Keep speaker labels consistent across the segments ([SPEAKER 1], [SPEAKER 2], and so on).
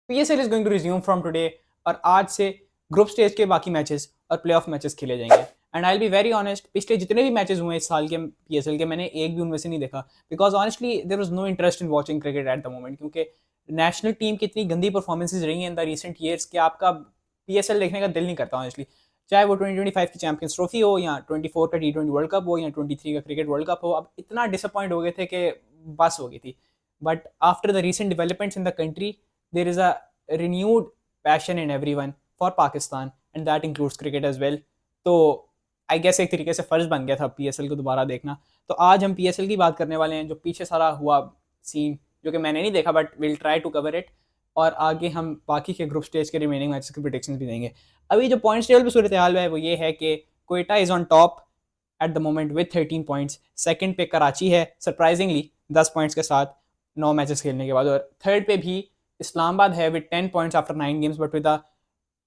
[SPEAKER 1] PSL is going to resume from today, और आज से ग्रुप स्टेज के बाकी मैचेस और प्लेऑफ मैचेस खेले जाएंगे। And I be very honest, पिछले जितने भी मैचेस हुए इस साल के पीएसएल के, मैंने एक भी उनमें से नहीं देखा, because honestly there was no interest in watching cricket at the moment, क्योंकि नेशनल टीम की इतनी गंदी परफॉर्मेंसेज रही हैं इन द रिसेंट ईयर्स कि आपका पीएसएल देखने का दिल नहीं करता ऑनेस्टली। चाहे वो 2025 की चैंपियंस ट्रॉफी हो, या 24 का टी20 वर्ल्ड कप हो, या 23 का क्रिकेट वर्ल्ड कप हो, अब इतना डिसअपॉइंट हो गए थे कि बस हो गई थी। But after the recent developments in the country, there is a renewed passion in everyone for Pakistan, and that includes cricket as well. तो आई गेस एक तरीके से फ़र्ज़ बन गया था पीएसएल को दोबारा देखना। तो आज हम पीएसएल की बात करने वाले हैं, जो पीछे सारा हुआ सीन, जो कि मैंने नहीं देखा, but will try to cover it. और आगे हम बाकी के ग्रुप स्टेज के रिमेनिंग मैचेस की प्रेडिक्शंस भी देंगे। अभी जो पॉइंट्स टेबल पर सूरत हाल है वो ये है कि Quetta is on top eight the moment with 13 points. Second पे कराची है सरप्राइजिंगली 10 पॉइंट्स के साथ 9 मैचेस खेलने के बाद, और थर्ड पे भी इस्लामाबाद है with 10 points after 9 games, but with a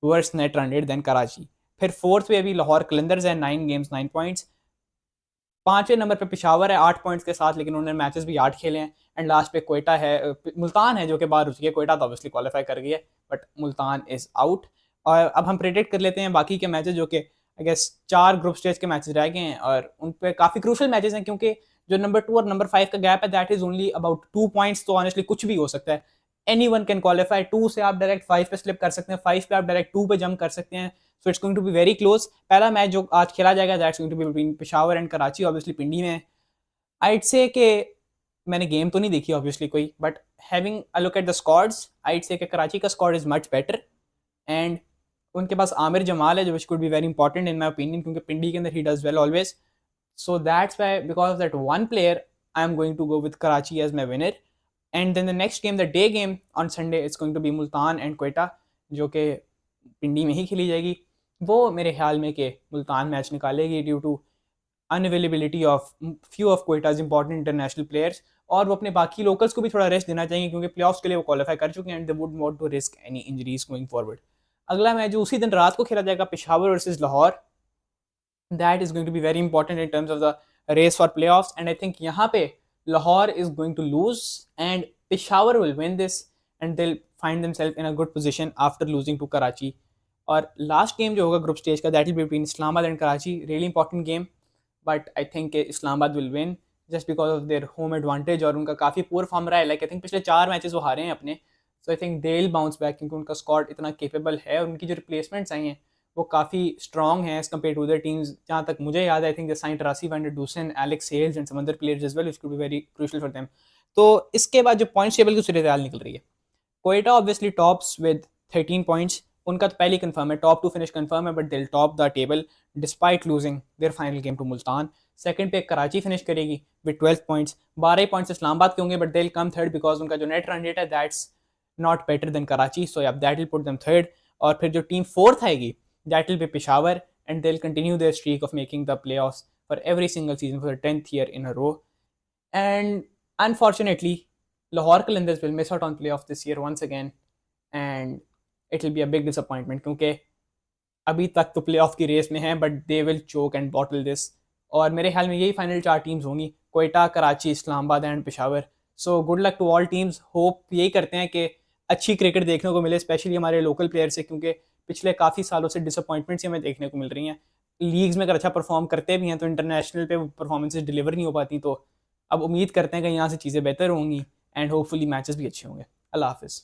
[SPEAKER 1] worse net run rate than Karachi. फिर फोर्थ पे अभी लाहौर कलंदर्स है 9 गेम्स 9 पॉइंट्स। पांचवें नंबर पे पिशावर है 8 पॉइंट्स के साथ, लेकिन उन्होंने मैचेस भी 8 खेले हैं। एंड लास्ट पे कोयटा है, मुल्तान है जो कि बाहर हो चुकी है। कोयटा तो ऑब्वियसली क्वालिफाई कर गई है, बट मुल्तान इज आउट। और अब हम प्रेडिक्ट कर लेते हैं बाकी के मैचेस, जो कि आई गेस 4 ग्रुप स्टेज के मैचेस रह गए हैं, और उन पे काफ़ी क्रूशल मैचेस हैं, क्योंकि जो नंबर 2 और नंबर 5 का गैप है that is only about 2 points. तो ऑनेस्टली कुछ भी हो सकता है, एनी वन कैन क्वालिफाई। 2 से आप डायरेक्ट 5 पे स्लिप कर सकते हैं, 5 पे आप डायरेक्ट 2 पे जंप कर सकते हैं। So it's going to be very close. पहला मैच जो आज खेला जाएगा that's going to be between Peshawar and Karachi, obviously Pindi में है। आइड से कि मैंने गेम तो नहीं देखी ऑब्वियसली कोई, but having a look at the squads, I'd say कि कराची का squad is much better. And उनके पास आमिर जमाल है, जो which could be very important in my opinion, क्योंकि पिंडी के अंदर ही does well always. So that's why, because of that one player, I am going to go with Karachi as my winner. And then the next game, the day game on Sunday, it's going to be Multan and Quetta, जो कि पिंडी में ही खेली जाएगी। वो मेरे ख्याल में कि मुल्तान मैच निकालेगी due to unavailability of few of Quetta's important international players, और वो अपने बाकी लोकल्स को भी थोड़ा रेस्ट देना चाहिए, क्योंकि प्लेऑफ्स के लिए वो क्वालिफाई कर चुके हैं and they would want to risk any injuries going forward. अगला मैच जो उसी दिन रात को खेला जाएगा, Peshawar versus Lahore, that is going to be very important in terms of the race for playoffs. And I think यहाँ पे Lahore is going to lose and Peshawar will win this, and they find themselves in a good position after losing to Karachi. और last game जो होगा group stage का, that will be between Islamabad and Karachi, really important game. But I think Islamabad will win just because of their home advantage, और उनका काफ़ी poor form रहा है। Like I think पिछले 4 मैचेस वो हारे हैं अपने। So I think they will bounce back, क्योंकि उनका स्क्वाड इतना केपेबल है, और उनकी जो रिप्लेसमेंट्स आई हैं वो काफ़ी स्ट्रॉन्ग हैं as compared to other teams. जहाँ तक मुझे याद है, आई थिंक द साइंट Rassie van der Dussen, Alex Hales and some other players as well, which could be very crucial for them. तो इसके बाद जो पॉइंट टेबल की सूरत हाल निकल रही है, Quetta obviously tops with 13 points. उनका तो पहले कंफर्म है, टॉप 2 फिनिश कंफर्म है, but they'll top the table despite losing their final game to Multan. Second पे कराची फिनिश करेगी विद 12 पॉइंट्स। 12 पॉइंट्स इस्लामाबाद के होंगे, but they'll come third, because उनका जो नेट रन रेट है that's not better than Karachi. So अब that will put them third. और फिर जो टीम फोर्थ आएगी, that will be Peshawar, and they will continue their streak of making the play off for every single season for the 10th year in a row. And unfortunately, Lahore Qalandars will miss out on playoff this year once again, and it will be a big disappointment, क्योंकि अभी तक तो playoff की race में हैं, but they will choke and bottle this. और मेरे ख्याल में यही फाइनल 4 टीम्स होंगी, Quetta, Karachi, Islamabad and Peshawar. So good luck to all teams. Hope यही करते हैं कि अच्छी क्रिकेट देखने को मिले, स्पेशली हमारे लोकल प्लेयर से, क्योंकि पिछले काफ़ी सालों से डिसअपॉइंटमेंट्स हमें देखने को मिल रही हैं। लीग्स में अगर अच्छा परफॉर्म करते भी हैं तो इंटरनेशनल पे परफॉर्मेंसेज डिलीवर नहीं हो पाती। तो अब उम्मीद करते हैं कि यहाँ से चीज़ें बेहतर होंगी, एंड होपफुली मैचेस भी अच्छे होंगे। अल्लाह हाफिज़।